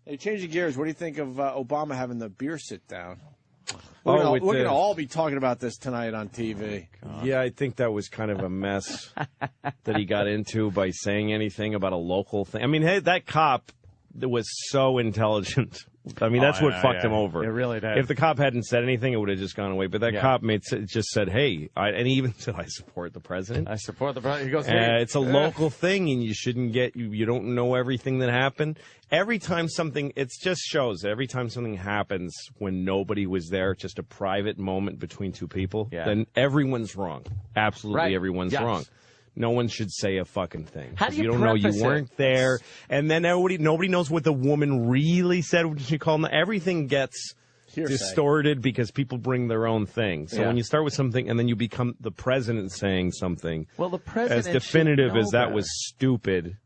Hey, changing gears, what do you think of Obama having the beer sit down? We're going to all be talking about this tonight on TV. Yeah, I think that was kind of a mess that he got into by saying anything about a local thing. I mean, hey, that cop was so intelligent. I mean, that's what fucked him over. It really did. If the cop hadn't said anything, it would have just gone away. But that cop just said, hey, and he even said, I support the president. I support the president. He goes, hey. It's a local thing, and you shouldn't get, you don't know everything that happened. Every time something, it just shows, every time something happens when nobody was there, just a private moment between two people, then everyone's wrong. Absolutely everyone's wrong. No one should say a fucking thing. How do you don't know? You preface weren't there. And then nobody knows what the woman really said when she called him. Everything gets distorted because people bring their own thing. So when you start with something and then you become the president saying something the president as definitive as that was stupid.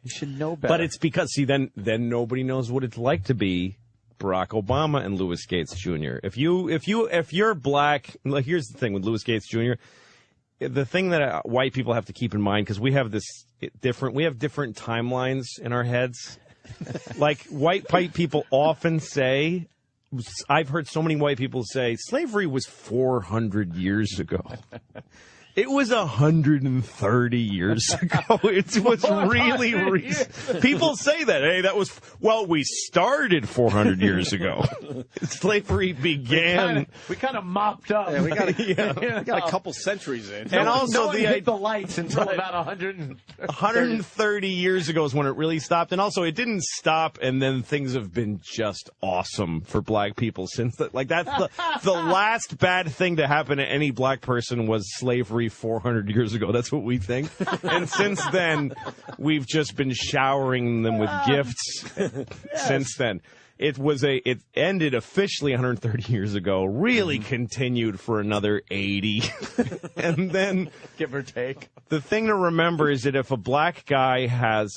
You should know better. But it's because, then nobody knows what it's like to be Barack Obama and Louis Gates Jr. If you're black, like, here's the thing with Louis Gates Jr., the thing that white people have to keep in mind, because we have different timelines in our heads. Like, white people often say, I've heard so many white people say, slavery was 400 years ago. It was 130 years ago. It was really recent. People say that. Hey, we started 400 years ago. Slavery began. We kind of mopped up. Yeah, we got a couple centuries in. And also hit the lights until about 130 years ago is when it really stopped. And also, it didn't stop, and then things have been just awesome for black people since that. Like, that's the last bad thing to happen to any black person was slavery 400 years ago. That's what we think. And since then, we've just been showering them with gifts since then. It ended officially 130 years ago, really continued for another 80. And then, give or take. The thing to remember is that if a black guy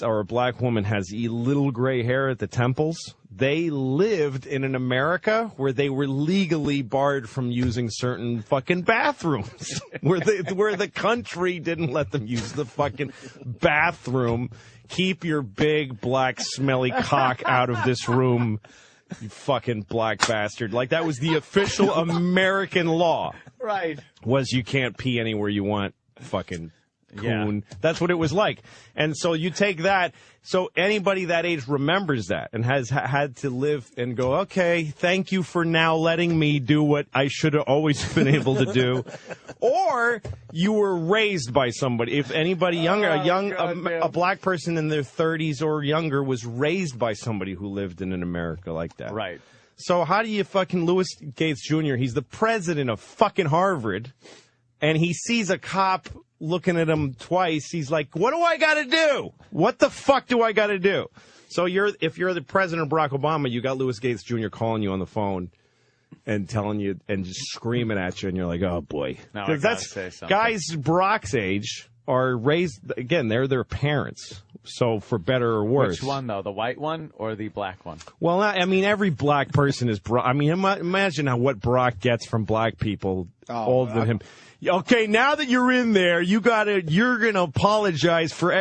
or a black woman has little gray hair at the temples, they lived in an America where they were legally barred from using certain fucking bathrooms, where the country didn't let them use the fucking bathroom. Keep your big, black, smelly cock out of this room, you fucking black bastard. Like, that was the official American law. Right. Was you can't pee anywhere you want, fucking coon. Yeah. That's what it was like. And so you take that. So anybody that age remembers that and has had to live and go, okay, thank you for now letting me do what I should have always been able to do. Or you were raised by somebody. If anybody younger, a black person in their 30s or younger was raised by somebody who lived in an America like that. Right. So how do you fucking Louis Gates Jr., he's the president of fucking Harvard, and he sees a cop looking at him twice. He's like, what do I got to do? What the fuck do I got to do? So if you're the president of Barack Obama, you got Louis Gates Jr. calling you on the phone and telling you and just screaming at you, and you're like, oh boy. No, I gotta say something. Guys Barack's age are raised, again, they're their parents. So for better or worse. Which one, though? The white one or the black one? Well, I mean, every black person is I mean, imagine what Barack gets from black people older than him. Okay, now that you're in there, you're gonna apologize for,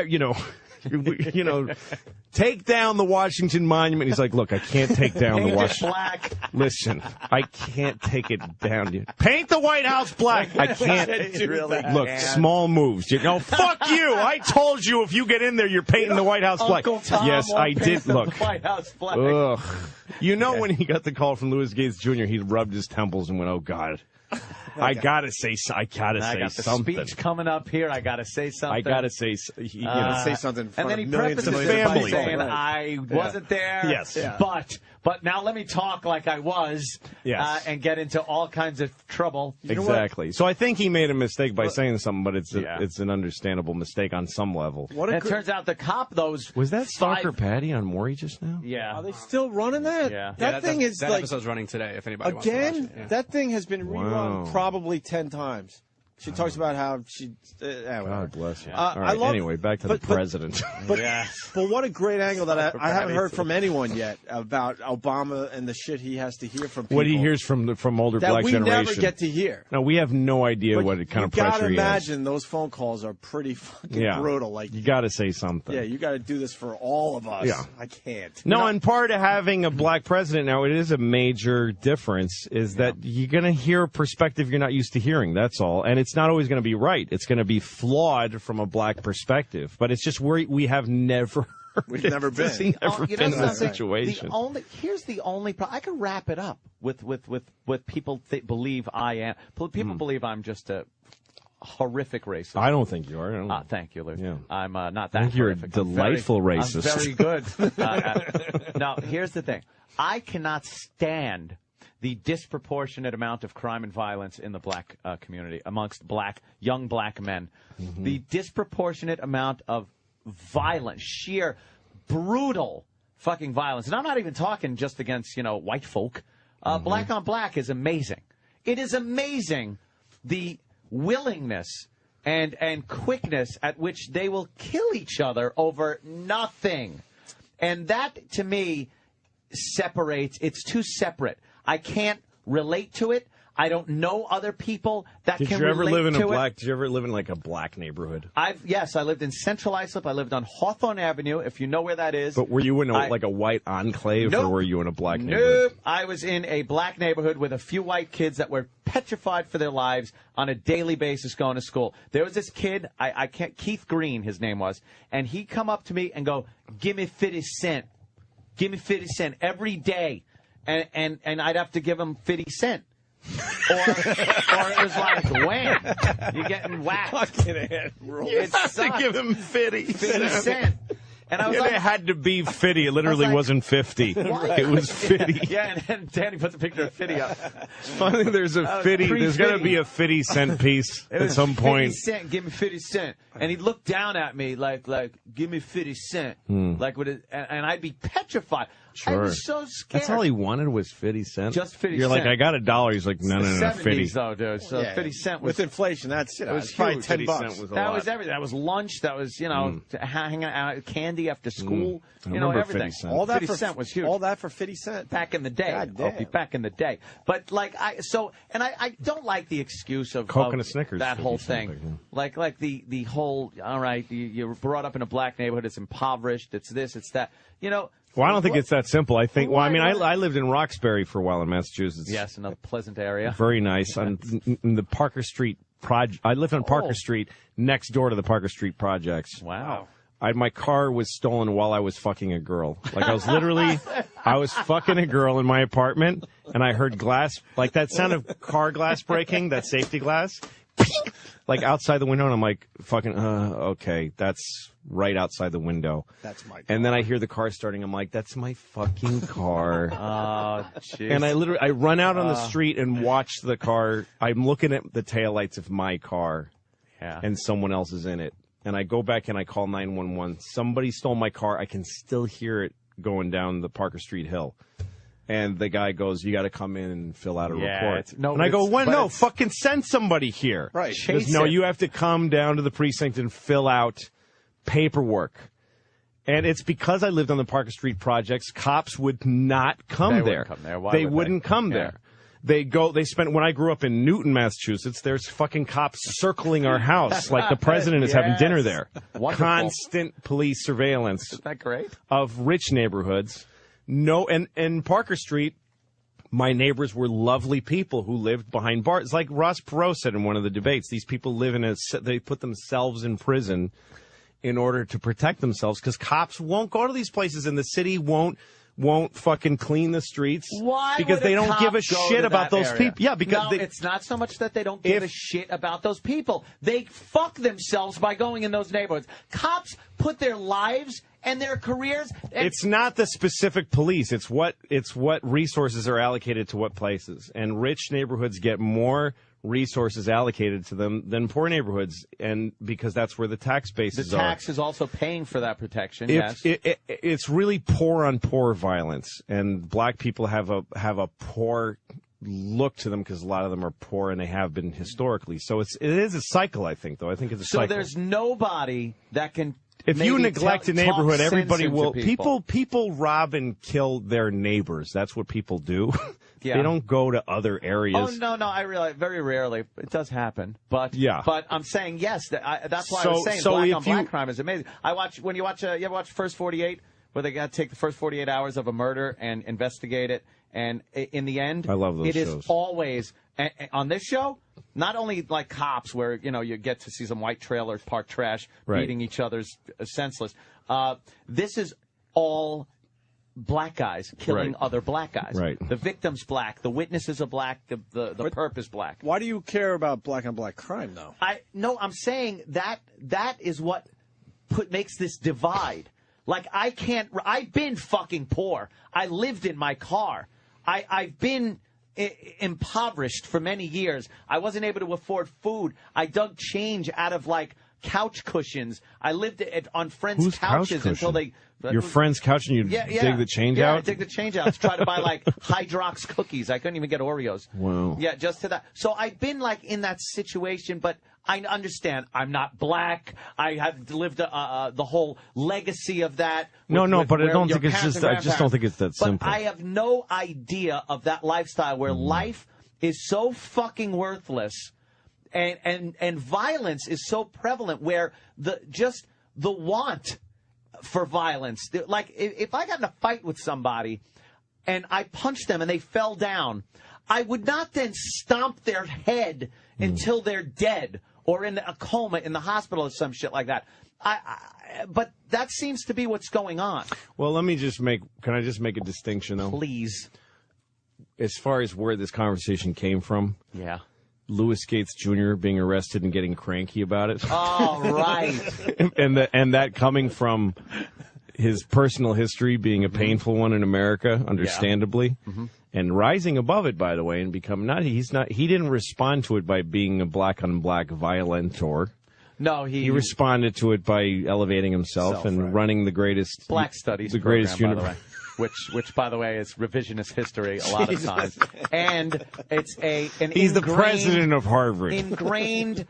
take down the Washington Monument. He's like, look, I can't take down the Washington. Black. Listen, I can't take it down. Paint the White House black. I can't. Look, small moves. You go, fuck you. I told you if you get in there, you're painting the White House black. Yes, I did. Look. White House black. Ugh. You know, when he got the call from Louis Gates Jr., he rubbed his temples and went, oh, God. I gotta say something. Speech coming up here. I gotta say something. I gotta say, say something. In front and then he of millions prefaces of it by families. saying, "I wasn't there." Yes, but now let me talk like I was. Yes, and get into all kinds of trouble. Exactly. So I think he made a mistake by saying something, but it's an understandable mistake on some level. It turns out the cop was that Stalker Patty on Maury just now? Yeah. Are they still running that? Yeah. That thing that episode's running today. If anybody wants to watch it. Yeah. That thing has been rerun probably 10 times. She talks about how she. God bless her. I All right, love- anyway, back to the president. But what a great angle that I haven't heard from anyone yet about Obama and the shit he has to hear from people. What he hears from older that black we generation. never get to hear. No, we have no idea But what kind of you gotta pressure he has. imagine those phone calls are pretty fucking brutal. Like, you got to say something. yeah, you got to do this for all of us. Yeah. I can't. No, and part of having a black president now, it is a major difference, is that you're going to hear a perspective you're not used to hearing. That's all. And it's not always going to be right. It's going to be flawed from a black perspective. But it's just we have never. We've never been. It's never been in that situation. Here's the only problem. I can wrap it up with people believe I am. People believe I'm just a horrific racist. I don't think you are. Thank you, Lou. Yeah. I'm not that I think you're a horrific. delightful racist. I'm very good. Now, here's the thing. I cannot stand the disproportionate amount of crime and violence in the black community amongst young black men. Mm-hmm. The disproportionate amount of violence, sheer, brutal fucking violence. And I'm not even talking just against, white folk. Black on black is amazing. It is amazing the willingness and quickness at which they will kill each other over nothing. And that, to me, it's too separate. I can't relate to it. I don't know other people that can relate to it. Did you ever live in like a black neighborhood? Yes, I lived in Central Islip. I lived on Hawthorne Avenue, if you know where that is. But were you in like a white enclave, Nope. or were you in a black neighborhood? Nope. I was in a black neighborhood with a few white kids that were petrified for their lives on a daily basis going to school. There was this kid, Keith Green, his name was, and he'd come up to me and go, "Give me 50 cent. Give me 50 cent every day." And I'd have to give him 50 cent. or it was like, wham, you're getting whacked. You have to give him 50 cent. And I was it had to be 50. It literally wasn't 50. What? It was 50. Yeah, and then Danny puts a picture of 50 up. It's funny there's a 50. There's got to be a 50 cent piece at some point. 50 cent, give me 50 cent. And he'd look down at me like give me 50 cent. Like and I'd be petrified. Sure. I was so scared. That's all he wanted was 50 cents. Just 50 You're cent. like, I got $1. He's like, no, 50. though, dude. So 50 cent was with inflation. That's it was probably huge. $10. That was everything. That was lunch. That was hanging out, candy after school. I remember everything. 50 cents. All that 50 cent was huge. All that for 50 cents back in the day. God damn. Opie, back in the day. But I don't like the excuse of Coke and a Snickers. that whole 50 cent, thing. Like the whole. All right, you're brought up in a black neighborhood. It's impoverished. It's this. It's that. Well, I don't think it's that simple. I think. Well, I mean, I lived in Roxbury for a while in Massachusetts. Yes, another pleasant area. Very nice. On in the Parker Street project. I lived on Parker Street, next door to the Parker Street projects. Wow. My car was stolen while I was fucking a girl. Like I was fucking a girl in my apartment, and I heard glass, like that sound of car glass breaking, that safety glass, like outside the window, and I'm like, fucking, okay, that's right outside the window. That's my car. And then I hear the car starting. I'm like, that's my fucking car. Oh, jeez. And I run out on the street and watch the car. I'm looking at the taillights of my car, and someone else is in it. And I go back and I call 911. Somebody stole my car. I can still hear it going down the Parker Street hill. And the guy goes, "You got to come in and fill out a report." And I go, "Well, fucking send somebody here." Right. He goes, "No, you have to come down to the precinct and fill out paperwork." And it's because I lived on the Parker Street projects, cops would not come there. They wouldn't come there. When I grew up in Newton, Massachusetts, there's fucking cops circling our house like the president is having dinner there. Wonderful. Constant police surveillance. Isn't that great? Of rich neighborhoods. No, and Parker Street, my neighbors were lovely people who lived behind bars. It's like Ross Perot said in one of the debates. These people they put themselves in prison in order to protect themselves because cops won't go to these places and the city won't fucking clean the streets. Why? Because they don't give a shit about those people. Yeah, because it's not so much that they don't give a shit about those people. They fuck themselves by going in those neighborhoods. Cops put their lives and their careers. It's not the specific police. It's what resources are allocated to what places. And rich neighborhoods get more resources allocated to them than poor neighborhoods, and because that's where the tax bases are. The tax is also paying for that protection. It's really poor on poor violence, and black people have a poor look to them because a lot of them are poor and they have been historically. So it is a cycle, I think, though. I think it's a cycle. So there's nobody that can. If you neglect a neighborhood, everybody will. People rob and kill their neighbors. That's what people do. Yeah. They don't go to other areas. Oh no, I realize very rarely it does happen, but yeah. But I'm saying yes. That's why I was saying black on black crime is amazing. You ever watch First 48, where they got to take the first 48 hours of a murder and investigate it, and in the end, I love those shows. It is always on this show. Not only like cops, where you get to see some white trailers park trash, beating each other's senseless. This is all black guys killing other black guys. Right. The victim's black. The witnesses are black. The perp is black. Why do you care about black on black crime, though? I'm saying that is what makes this divide. Like I've been fucking poor. I lived in my car. I've been impoverished for many years. I wasn't able to afford food. I dug change out of like couch cushions. I lived on friends' couches until they. Your friend's couch and you dig the change out? Yeah, I dig the change out to try to buy like Hydrox cookies. I couldn't even get Oreos. Wow. Yeah, just to that. So I've been like in that situation, but I understand I'm not black. I have lived the whole legacy of that. But I don't think it's just. I just don't think it's that simple. But I have no idea of that lifestyle where life is so fucking worthless, and violence is so prevalent, where the want for violence. Like, if I got in a fight with somebody and I punched them and they fell down, I would not then stomp their head until they're dead or in a coma in the hospital or some shit like that. But that seems to be what's going on. Well, can I just make a distinction, though? Please. As far as where this conversation came from. Yeah. Louis Gates Jr. being arrested and getting cranky about it. Oh, right. and that coming from his personal history being a painful one in America, understandably, and rising above it, by the way, and he didn't respond to it by being a black on black violentor. No, he responded to it by elevating himself and running the greatest Black Studies the greatest program, by the way. Which, by the way, is revisionist history a lot of times, and it's he's the president of Harvard. Ingrained,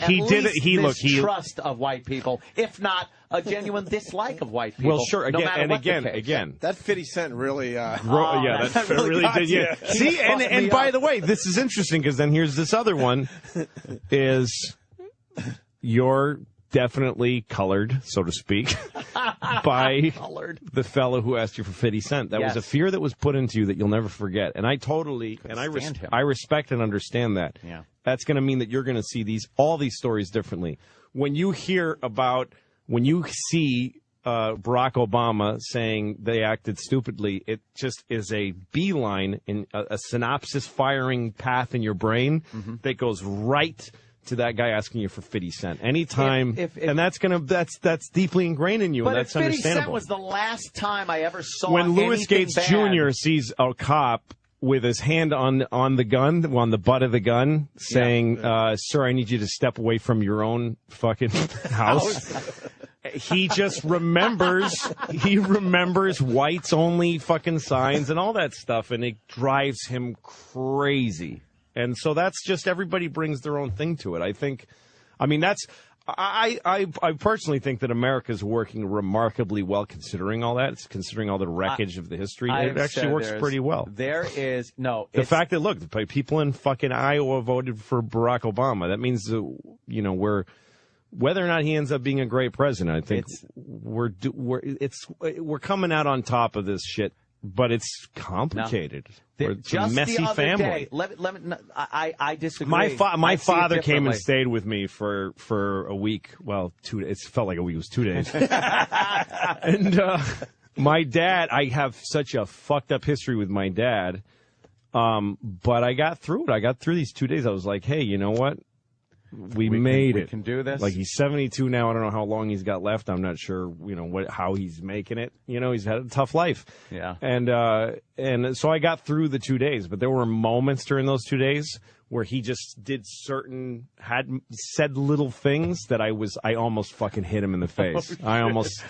distrust of white people, if not a genuine dislike of white people. Well, sure, again, that 50 Cent really, that really did. Yeah. See, and by the way, this is interesting because then here's this other one: is you're definitely colored, so to speak, by the fellow who asked you for 50 Cent. That was a fear that was put into you that you'll never forget. And I respect and understand that. Yeah. That's going to mean that you're going to see all these stories differently. When you see Barack Obama saying they acted stupidly, it just is a beeline in a synopsis firing path in your brain that goes right to that guy asking you for 50 Cent anytime, and that's deeply ingrained in you, and that's understandable. But 50 Cent was the last time I ever saw when Louis Gates Jr. sees a cop with his hand on the butt of the gun, saying, "Sir, I need you to step away from your own fucking house." He just remembers. He remembers whites only fucking signs and all that stuff, and it drives him crazy. And so that's just everybody brings their own thing to it. I personally think that America's working remarkably well considering all that. It's considering all the wreckage of the history. It actually works pretty well. The fact that, look, people in fucking Iowa voted for Barack Obama. That means, whether or not he ends up being a great president, I think we're coming out on top of this shit. But it's complicated. It's a messy family. I disagree. My father came and stayed with me for a week. Well, 2 days. It felt like a week. It was 2 days. And my dad, I have such a fucked up history with my dad. But I got through it. I got through these 2 days. I was like, hey, you know what? We made it. We can do this. Like, he's 72 now. I don't know how long he's got left. I'm not sure, how he's making it. He's had a tough life. Yeah. And so I got through the 2 days, but there were moments during those 2 days where he just said little things that I almost fucking hit him in the face. I almost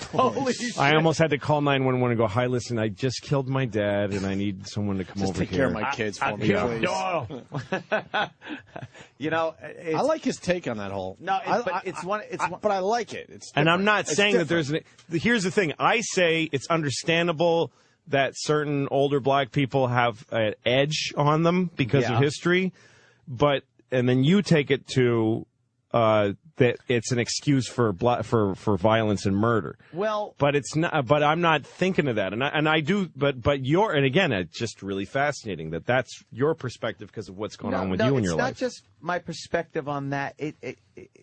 had to call 911 and go, hi, listen, I just killed my dad and I need someone to come over take here. care of my kids for me, please. You know, I like his take on that whole. No, but I like it. It's and I'm not it's saying different. that here's the thing. I say it's understandable that certain older black people have an edge on them because of history. And then you take it to that it's an excuse for violence and murder. Well, but it's not. But I'm not thinking of that, and I do. But and again, it's just really fascinating that's your perspective because of what's going on with you in your life. It's not just my perspective on that.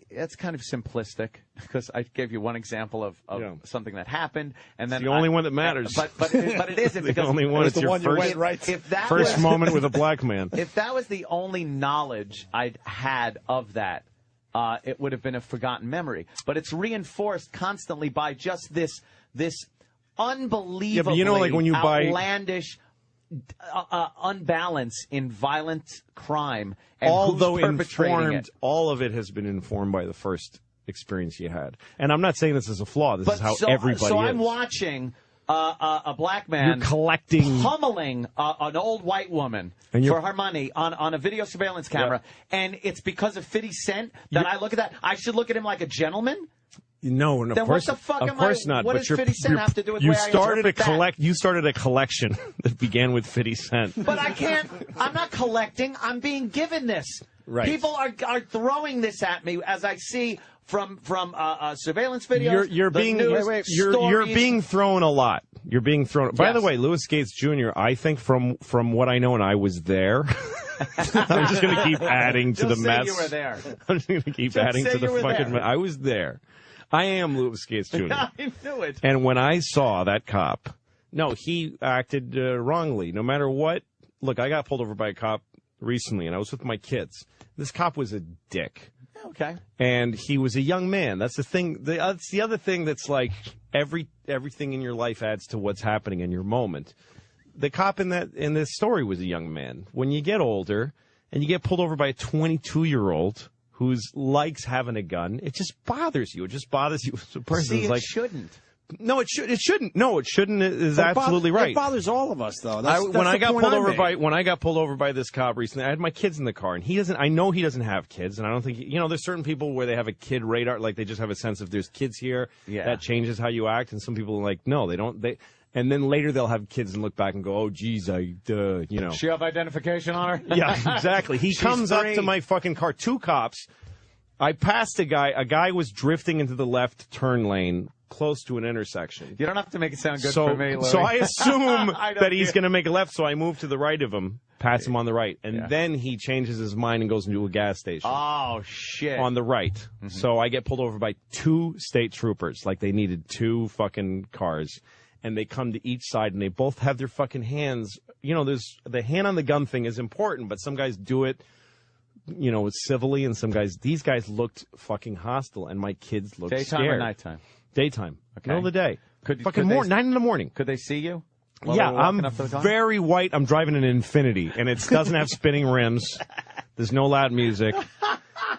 That's kind of simplistic because I gave you one example of something that happened, and then it's the only one that matters. But it isn't the only one. It's your first moment with a black man. If that was the only knowledge I'd had of that, it would have been a forgotten memory. But it's reinforced constantly by just this unbelievably like when you outlandish unbalance in violent crime. And although who's perpetrating it. All of it has been informed by the first experience you had. And I'm not saying this is a flaw. This is how everybody is. So I'm watching a black man pummeling an old white woman for her money on a video surveillance camera, and it's because of 50 Cent that I look at that. I should look at him like a gentleman? No, and then what does 50 Cent have to do with the way I interpret that? You started a collection that began with 50 Cent. But I'm not collecting. I'm being given this. Right. People are throwing this at me as I see from surveillance videos. You're being thrown a lot. You're being thrown. By the way, Louis Gates Jr., I think from what I know, and I was there. I'm just going to keep adding to the mess. You were there. I'm just going to keep adding to the fucking mess. I was there. I am Louis Gates Jr. I knew it. And when I saw that cop, he acted wrongly. No matter what. Look, I got pulled over by a cop recently, and I was with my kids. This cop was a dick. Okay. And he was a young man. That's the thing. That's the other thing that's like everything in your life adds to what's happening in your moment. The cop in this story was a young man. When you get older and you get pulled over by a 22-year-old who likes having a gun, it just bothers you. It just bothers you as a person. See, it shouldn't. No, it shouldn't. No, it shouldn't. Is absolutely right. It bothers all of us, though. When I got pulled over by this cop recently, I had my kids in the car, and he doesn't. I know he doesn't have kids, and I don't think there's certain people where they have a kid radar, like they just have a sense of there's kids here. Yeah. That changes how you act, and some people are like, no, they don't. And then later they'll have kids and look back and go, oh, geez, She have identification on her? Yeah, exactly. He comes up to my fucking car. Two cops. I passed a guy. A guy was drifting into the left turn lane close to an intersection. You don't have to make it sound good for me, Louis. So I assume that he's going to make a left, so I move to the right of him, pass him on the right, and then he changes his mind and goes into a gas station. Oh, shit. On the right. Mm-hmm. So I get pulled over by two state troopers, like they needed two fucking cars. And they come to each side, and they both have their fucking hands. There's the hand on the gun thing is important, but some guys do it, civilly, and these guys looked fucking hostile, and my kids looked scared. Daytime or nighttime? Daytime. Okay. Middle of the day. Fucking 9 in the morning. Could they see you? Yeah, I'm very white. I'm driving an Infinity, and it doesn't have spinning rims. There's no loud music.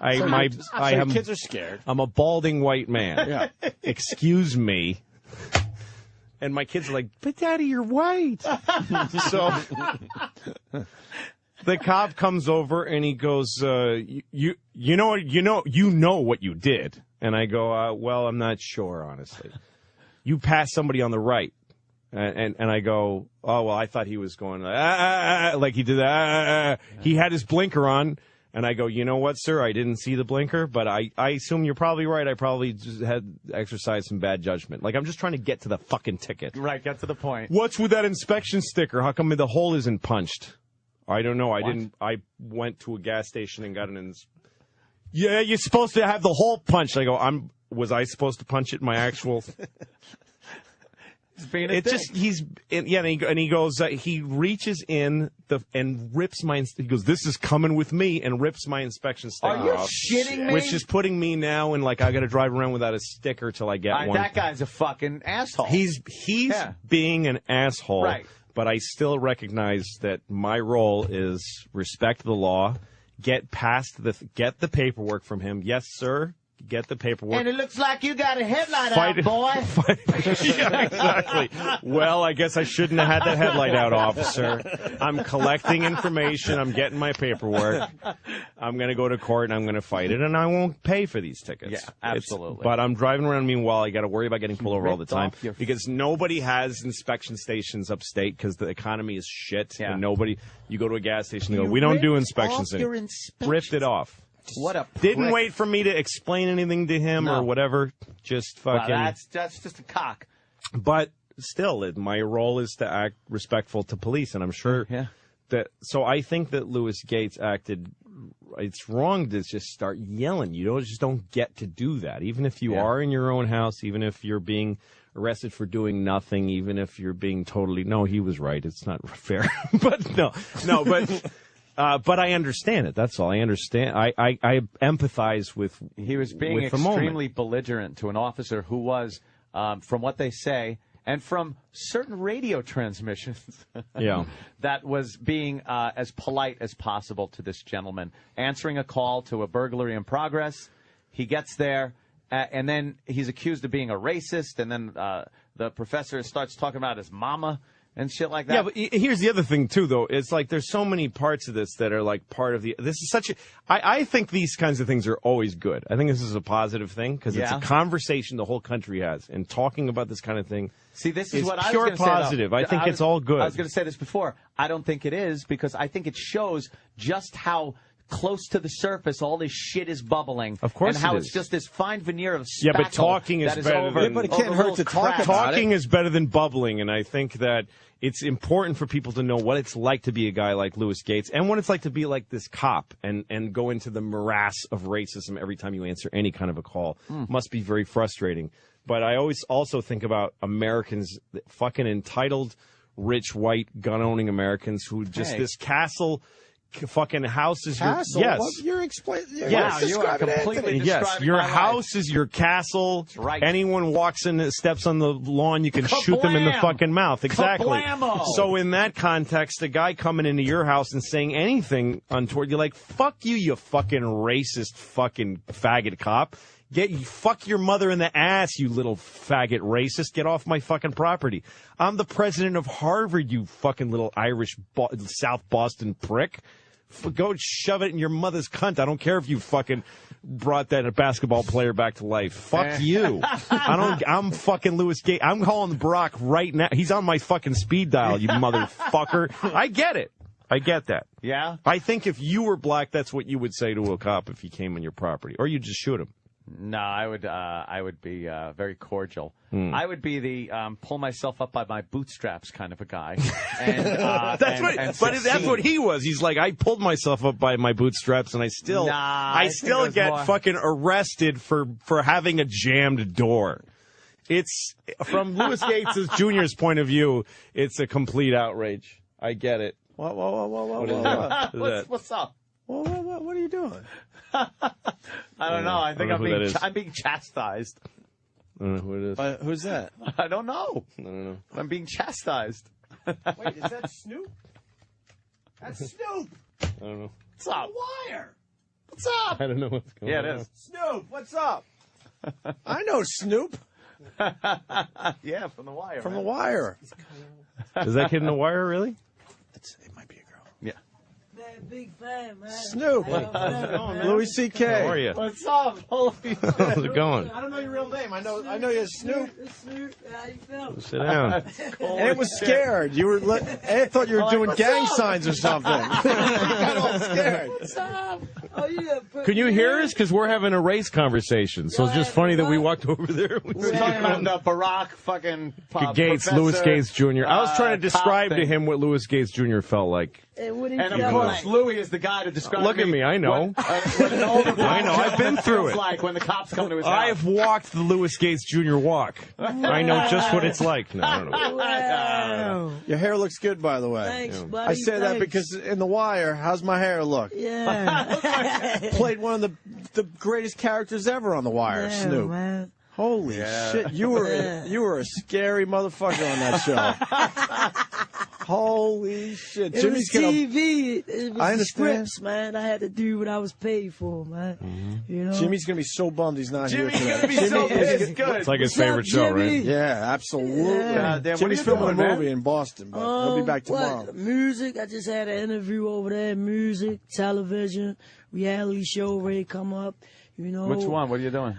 Kids are scared. I'm a balding white man. Yeah. Excuse me. And my kids are like, but Daddy, you're white. So the cop comes over and he goes, you know what you did. And I go, well, I'm not sure, honestly. You passed somebody on the right. And I go, oh, well, I thought he was going, like he did that. He had his blinker on. And I go, you know what, sir? I didn't see the blinker, but I assume you're probably right. I probably just had exercised some bad judgment. Like, I'm just trying to get to the fucking ticket. Right, get to the point. What's with that inspection sticker? How come the hole isn't punched? I don't know. I went to a gas station and got yeah, you're supposed to have the hole punched. I go, was I supposed to punch it in my actual... He goes, he reaches in and rips he goes, this is coming with me, and rips my inspection sticker off. Are you shitting me? Which is putting me now in, like, I got to drive around without a sticker till I get one. That guy's a fucking asshole. He's being an asshole. Right. But I still recognize that my role is respect the law, get the paperwork from him. Yes, sir. Get the paperwork. And it looks like you got a headlight out, boy. Yeah, exactly. Well, I guess I shouldn't have had that headlight out, officer. I'm collecting information. I'm getting my paperwork. I'm going to go to court and I'm going to fight it, and I won't pay for these tickets. Yeah, absolutely. But I'm driving around. Meanwhile, I got to worry about getting pulled over all the time because nobody has inspection stations upstate because the economy is shit. Yeah. And you go to a gas station and go, we don't do inspections anymore. Ripped it off. What a Didn't prick. wait for me to explain anything to him or whatever. Just fucking. Well, that's just a cock. But still, my role is to act respectful to police, and I'm sure that. So I think that Louis Gates acted. It's wrong to just start yelling. You just don't get to do that. Even if you are in your own house, even if you're being arrested for doing nothing, even if you're being totally. No, he was right. It's not fair. But no, but. But I understand it. That's all. I understand. I empathize with. He was being extremely belligerent to an officer who was, from what they say, and from certain radio transmissions, that was being as polite as possible to this gentleman, answering a call to a burglary in progress. He gets there, and then he's accused of being a racist, and then the professor starts talking about his mama. And shit like that. Yeah, but here's the other thing, too, though. It's like there's so many parts of this that are like part of the. This is such a. I think these kinds of things are always good. I think this is a positive thing because it's a conversation the whole country has. And talking about this kind of thing. See, this is what I was pure going to say. Positive. I think it's all good. I was going to say this before. I don't think it is because I think it shows just how close to the surface all this shit is bubbling. Of course, and how it it's is. just this fine veneer of spackle. Yeah, but talking is better than. But it can't hurt to talk about it. Talking is better than bubbling, and I think that it's important for people to know what it's like to be a guy like Louis Gates and what it's like to be like this cop and go into the morass of racism every time you answer any kind of a call. Must be very frustrating. But I always also think about Americans, fucking entitled, rich, white, gun-owning Americans who just this castle... fucking house is your yes. What you're explaining. Wow, you are completely describing your my house life. is your castle. That's right. Anyone walks in, steps on the lawn, you can shoot them in the fucking mouth. Exactly. Kablamo! So in that context, a guy coming into your house and saying anything untoward, you're like, "Fuck you, you fucking racist, fucking faggot cop." Fuck your mother in the ass, you little faggot racist. Get off my fucking property. I'm the president of Harvard, you fucking little Irish South Boston prick. Go shove it in your mother's cunt. I don't care if you fucking brought that basketball player back to life. Fuck you. I'm fucking Louis Gates. I'm calling Barack right now. He's on my fucking speed dial, you motherfucker. I get it. I get that. Yeah? I think if you were black, that's what you would say to a cop if he came on your property. Or you'd just shoot him. No, I would be very cordial. I would be the pull myself up by my bootstraps kind of a guy. And, that's what he was. He's like, I pulled myself up by my bootstraps, and I still get fucking arrested for having a jammed door. It's from Louis Gates Jr.'s point of view. It's a complete outrage. I get it. Whoa. What's up? What are you doing? I don't know. I think I'm being chastised. I don't know who it is. Who's that? I don't know. I don't know. I'm being chastised. Wait, is that Snoop? That's Snoop. I don't know. What's up? Wire. What's up? I don't know what's going on. Yeah, it is. Snoop, what's up? I know Snoop Yeah, from The Wire. from The Wire. Is that kid in The Wire, really? It might be a girl. Yeah. Big fan, man. Snoop. Louis C.K. How are you? What's up? Holy How's it going? I don't know your real name. I know you're Snoop. Snoop, how you feeling? Sit down. And it was scared. You were. I thought you were doing gang signs or something. You got all scared. What's up? Oh, yeah. Can you hear us? Because we're having a race conversation. So it's just funny that we walked over there. We're talking about Barack fucking Gates, Louis Gates Jr. I was trying to describe to him what Louis Gates Jr. felt like. And of course, Louis is the guy to describe. Look at me, I know. What an older I know, I've been through it. Like when the cops come to his house. I've walked the Louis Gates Jr. walk. I know just what it's like. No, I don't know. Wow. Your hair looks good, by the way. Thanks, buddy. I say that thanks. because in The Wire, how's my hair look? Yeah. Played one of the greatest characters ever on The Wire, Yeah, Snoop. man. Holy shit, you were a scary motherfucker on that show. Holy shit. It Jimmy's was gonna. TV. It was I the understand. scripts, man. I had to do what I was paid for, man. You know. Jimmy's gonna be so bummed he's not Jimmy's here gonna today. be so pissed. Good. It's like his What's up, favorite show, Jimmy? right? Yeah, absolutely. God damn, what Jimmy's are you filming doing, a man? movie in Boston, but he'll be back tomorrow. What? Music. I just had an interview over there. Music, television, reality show ready to come up. You know. Which one? What are you doing?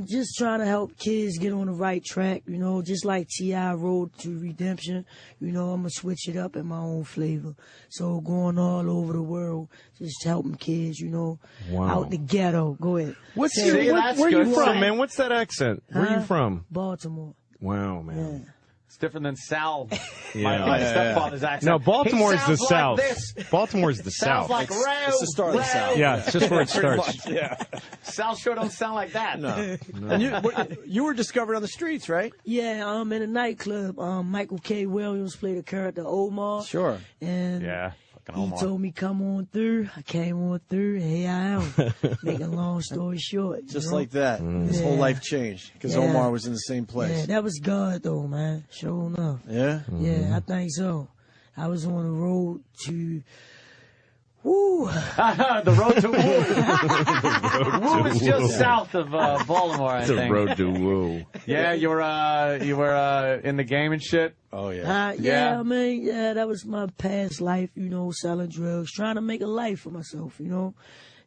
Just trying to help kids get on the right track, you know, just like T.I. Road to Redemption, you know, I'm gonna switch it up in my own flavor. So going all over the world, just helping kids, you know, Wow. out the ghetto. Go ahead. What's See, your, that's where you good. from, man? What's that accent? Where you Huh? from? Baltimore. Wow, man. Yeah. It's different than Sal. Yeah. My stepfather's accent. No, Baltimore He is the sounds South. Like this. Baltimore is the Sounds South. like It's the start of the South. Yeah, it's just where it starts. Yeah. Sal sure don't sound like that. No. And you were discovered on the streets, right? Yeah, in a nightclub, Michael K. Williams played the character Omar. Sure. And Yeah. Fucking he Omar. told me come on through. I came on through, and here I am. Making a long story short. Just you know? like that. His whole Yeah. life changed because Yeah. Omar was in the same Yeah, place. that was God though, man. Sure enough. Yeah? Yeah, I think so. I was on the road to. Woo! The road to Woo. Woo is just south of Baltimore, I It's a think. road to woo. Yeah, you were in the game and shit. Oh, yeah. Yeah. I mean, that was my past life, you know, selling drugs, trying to make a life for myself, you know,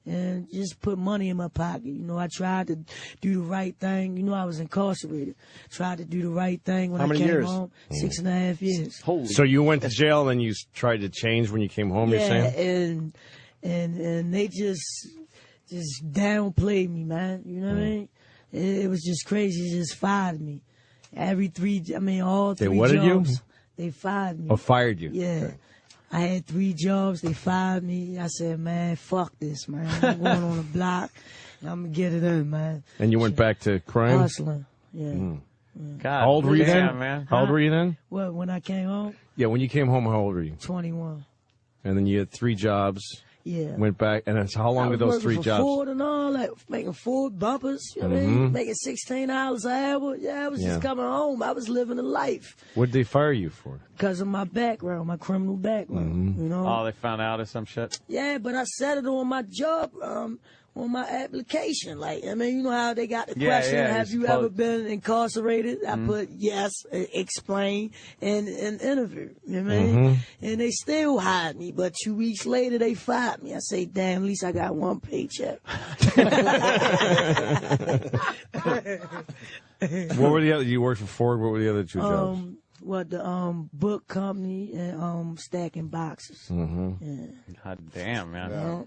and just put money in my pocket. You know, I tried to do the right thing. You know, I was incarcerated. Tried to do the right thing when How I many came years? home. 6.5 years. Holy. So you went to jail and then you tried to change when you came home, you're Yeah, saying? and they just downplayed me, man. You know what I mean? It was just crazy. They just fired me. All They three what did you? jobs. They fired me. Or fired you? Yeah. I had 3 jobs. They fired me. I said, man, fuck this, man. I'm going on the block. And I'm going to get it in, man. And you went back to crime? Hustling. Yeah. God, How old were you damn, then? man. How old were you then? Well, when I came home, Yeah, when you came home, how old were you? 21. And then you had 3 jobs, Yeah. went back, and that's how long I did was those working 3 for jobs? Ford and all that, making Ford bumpers, you know what I mean? Making $16 an hour. Yeah, I was Yeah. just coming home. I was living a life What did they fire you for? because of my background, my criminal background, you know? Oh, they found out or some shit. Yeah, but I said it on my job, on my application. Like, I mean, you know how they got the Yeah, question, yeah, have you're you ever supposed- been incarcerated? I put yes, explain, and interview. You know what I mean? And they still hired me, but 2 weeks later they fired me. I say, damn, at least I got 1 paycheck. What were the other? You worked for Ford. What were the other 2 jobs? The book company and stacking boxes. God damn, man. Yeah.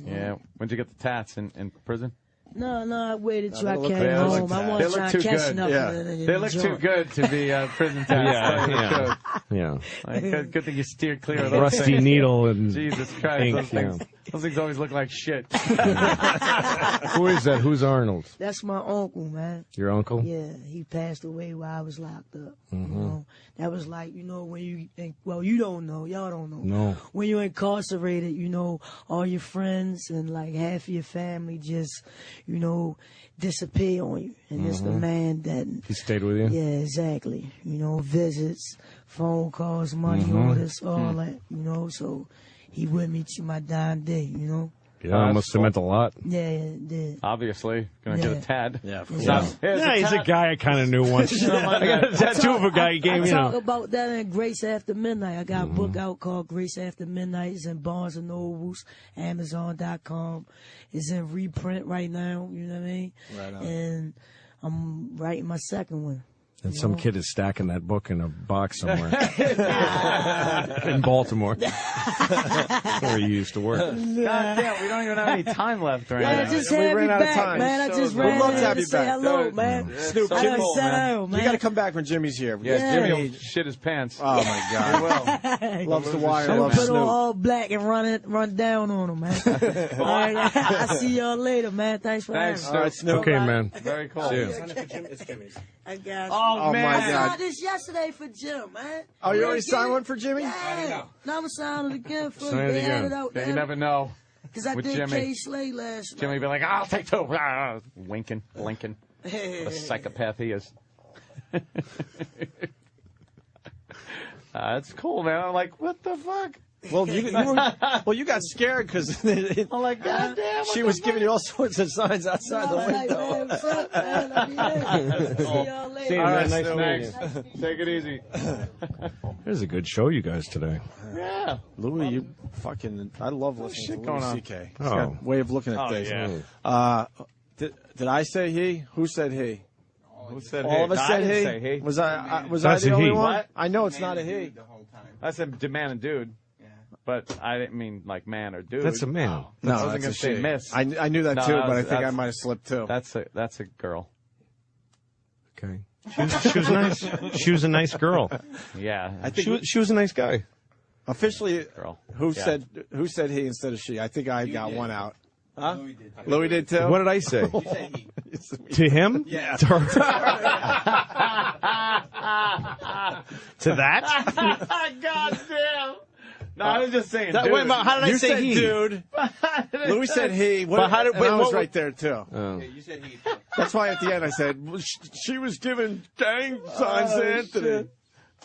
Yeah. When'd you get the tats in prison? No, I waited till I they look came bad. home. They I look wanted They to look try too catching good. up. Yeah. in They the look too joint. good to be prison tats. They look good. Yeah. Like, good thing you steered clear of those Rusty things. needle and Jesus Christ, ink, those things always look like shit. Who is that? Who's Arnold? That's my uncle, man. Your uncle? Yeah, he passed away while I was locked up. You know, that was like, you know, when you think, well, you don't know, y'all don't know. No. When you're incarcerated, you know, all your friends and like half of your family just, you know, disappear on you. And it's the man that, He stayed with you? yeah, exactly. You know, visits, phone calls, money orders, all that, you know, so he with me to my dying day, you know. Yeah, it must have meant a lot. Yeah, it did. Obviously, gonna get Yeah. a tad. Yeah, of Yeah. course. Here's Yeah, he's a tad. guy I kind of knew once. I got a tattoo of a guy he gave I me. talk about that in Grace After Midnight. I got a book out called Grace After Midnight. It's in Barnes & Nobles, Amazon.com. It's in reprint right now, you know what I mean? Right on. And I'm writing my second one. And some kid is stacking that book in a box somewhere in Baltimore, where he used to work. God damn, we don't even have any time left right Man, now. I just We had ran me out of back, time. man. I just We'd ran love to in have to you say back. hello, Dude. man. Snoop, I Jimmy, done sat down, you man. got to come back when Jimmy's here. Yeah, Yeah. Jimmy will shit his pants. Oh, my God. Well, Loves the wire, I'm gonna loves put on Snoop. all black and run down on him, man. All right, I'll see y'all later, man. Thanks for Thanks, having me. All right, Snoop. Okay, man. very cool. See ya. I got you. Oh, Oh, man. my I God. signed this yesterday for Jim, man. Oh, you already Get signed it? one for Jimmy? Yeah. Now I'm signing it again for Sign it they had again. it out Yeah, there. you never know. Because I with did Jimmy. K. Slay last Jimmy night. be like, I'll take 2. Ah, winking, blinking. What a psychopath he is. That's cool, man. I'm like, what the fuck? Well, you got scared because I'm like, God damn. she was giving you all sorts of signs outside the window. What's up, man? I'll be there. See y'all later. See you, All man. right, Nice so meeting you. take it easy. There's a good show, you guys, today. Yeah. Louis, you fucking, I love listening shit to going Louis on? C.K. Oh. He's got a way of looking at Oh, things. yeah. Did I say he? Who said he? Who said All of us No, said I didn't he. say he. Was I That's the a only he. one? What? I know it's not a he. The whole time. That's a man and dude. But I didn't mean like man or dude. That's a man. No, I wasn't that's gonna a say she. miss. I knew that No, too, that but I was- think I that's- might have slipped too. That's a girl. Okay. She was nice. She was a nice girl. Yeah. I think She was a nice guy. officially, Girl. who Yeah. said he instead of she? I think I got did. one out. Huh? Louis did. Louis did too. What did I say? You said he. To him? Yeah. To her? To that? God damn. No, I was just saying. That- dude. wait, but how did I You say said he? dude. Louis said he. What, But how did- and wait, I was what- right there too. Oh. You said he. That's why at the end I said well, she was giving gang signs to Anthony. shit.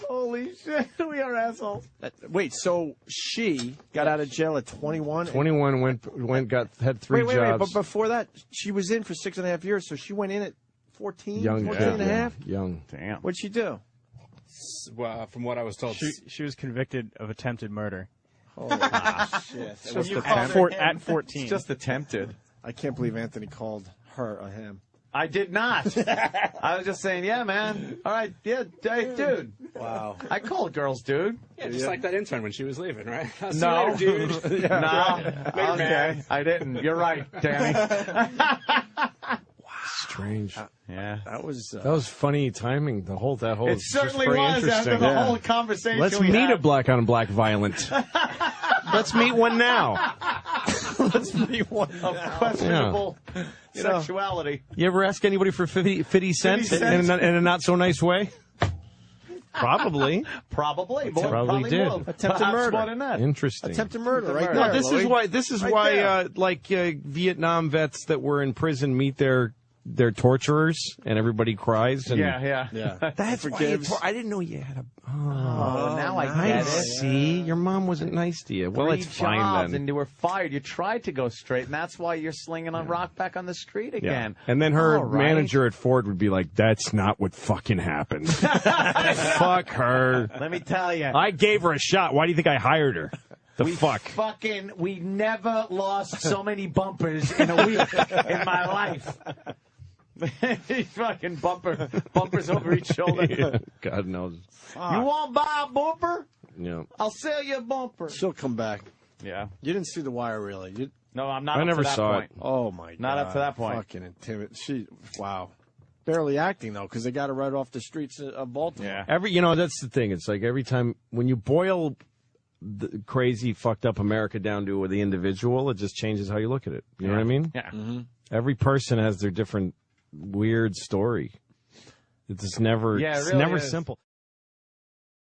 Holy shit, we are assholes. Wait, so she got out of jail at 21? 21 had three Wait, jobs. but before that, she was in for 6.5 years, so she went in at 14, young, 14 and a half? young. Damn. What'd she do? Well, from what I was told, She was convicted of attempted murder Holy shit. Just at 14. It's just attempted. I can't believe Anthony called her a him. I did not. I was just saying, yeah, man. All right, yeah, hey, dude. Wow. I call girls, dude. yeah, just like that intern when she was leaving, right? I'll see No. you later, dude. No. Later, Okay. man. I didn't. You're right, Danny. Strange. Yeah. That was. That was funny timing. That whole It was just certainly very was after interesting. the whole conversation. Let's we meet had. a black on black violent. Let's meet one now. Let's be one. of questionable You know. sexuality. You ever ask anybody for 50 cents, 50 in, cents? in a not so nice way? Probably. Probably. Probably did. Will. Attempted Perhaps murder. more than that. Interesting. Attempted murder, right murder. there. No, this is Louis. why. This is Right why, there. Vietnam vets that were in prison meet their torturers, and everybody cries. And Yeah. Yeah. That's why. Forgives. I didn't know you had a. Oh, now I I get it. see. Your mom wasn't nice to you. Well, Three it's fine jobs then. and you were fired. You tried to go straight, and that's why you're slinging a rock back on the street again. And then her All right. manager at Ford would be like, "That's not what fucking happened." Fuck her. Let me tell you. I gave her a shot. Why do you think I hired her? The fuck. We never lost so many bumpers in a week in my life. Fucking bumpers over each shoulder. Yeah, God knows. You want to buy a bumper? Yeah. I'll sell you a bumper. She'll come back. Yeah. You didn't see The Wire, really. You, No, I'm not. I up never to that saw point. it. oh, my God. Not up to that point. Fucking intimidating. Wow. Barely acting, though, because they got her right off the streets of Baltimore. Yeah. That's the thing. It's like every time when you boil the crazy, fucked up America down to the individual, it just changes how you look at it. You know what I mean? Yeah. Every person has their different weird story. It's just never, Yeah, it it's really never is. simple.